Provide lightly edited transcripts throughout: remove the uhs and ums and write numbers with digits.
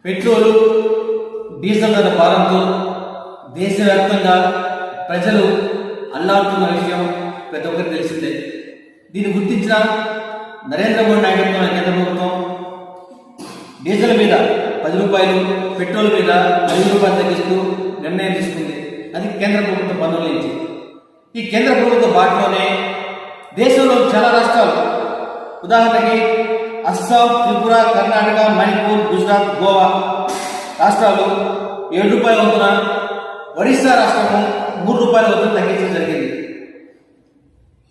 Petrol diesel ధర భారంతో దేశవ్యాప్తంగా ప్రజలు అల్లాడుతున్న విషయం ప్రతి ఒక్కరికి తెలిసిందే. దీన్ని గుర్తించిన నరేంద్ర మోడీ నాయకత్వంలో కేంద్ర ప్రభుత్వం డీజిల్ మీద 10 రూపాయలు, పెట్రోల్ మీద 5 రూపాయలు తగ్గిస్తూ నిర్ణయం తీసుకుంది. అది కేంద్ర ప్రభుత్వ పన్నుల నుంచి. ఈ కేంద్ర ప్రభుత్వ బాటలోనే దేశంలో చాలా రాష్ట్రాలు, ఉదాహరణకి అస్సాం, త్రిపుర, కర్ణాటక, మణిపూర్, గుజరాత్, గోవా రాష్ట్రాలు 7 రూపాయల వంతున, ఒడిశా రాష్ట్రము 3 రూపాయల వంతున తగ్గించడం జరిగింది.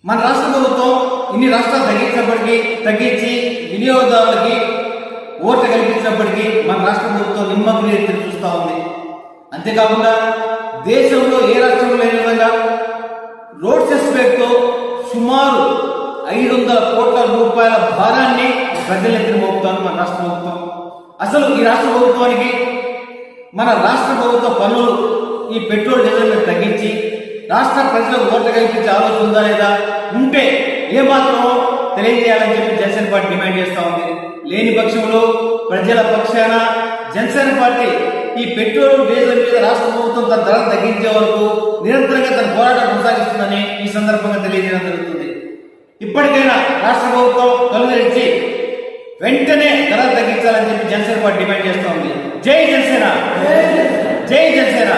మన రాష్ట్ర ప్రభుత్వం ఇన్ని రాష్ట్రాలు తగ్గించి వినియోగదారులకి ఓట్లు కల్పించినప్పటికీ మన రాష్ట్ర ప్రభుత్వం నిమ్మకు నీరు చూస్తూ ఉంది. అంతేకాకుండా దేశంలో ఏ రాష్ట్రంలో లేని విధంగా రోడ్ సెస్ పేరుతో సుమారు 500 కోట్ల రూపాయల భారాన్ని ప్రజలెత్తిన మోపుతాను మన రాష్ట్ర ప్రభుత్వం. అసలు ఈ రాష్ట్ర ప్రభుత్వానికి మన రాష్ట్ర ప్రభుత్వ పన్నులు ఈ పెట్రోల్ డీజిల్ మీద తగ్గించి రాష్ట్ర ప్రజలకు ఓట్లు కల్పించే ఆలోచన ఉందా లేదా, ఉంటే ఏమాత్రమో తెలియజేయాలని చెప్పి జనసేన పార్టీ డిమాండ్ చేస్తూ ఉంది. లేని పక్షంలో ప్రజల పక్షాన జనసేన పార్టీ ఈ పెట్రోల్ డీజిల్ మీద రాష్ట్ర ప్రభుత్వం తన ధరలు తగ్గించే వరకు నిరంతరంగా తన పోరాటం కొనసాగిస్తుందని ఈ సందర్భంగా తెలియజేయడం జరుగుతుంది. ఇప్పటికైనా రాష్ట్ర ప్రభుత్వం కళ్ళు తెరిచి వెంటనే ధరలు తగ్గించాలని చెప్పి జనసేన పార్టీ డిమాండ్ చేస్తూ ఉంది. జై జనసేన, జై జనసేన.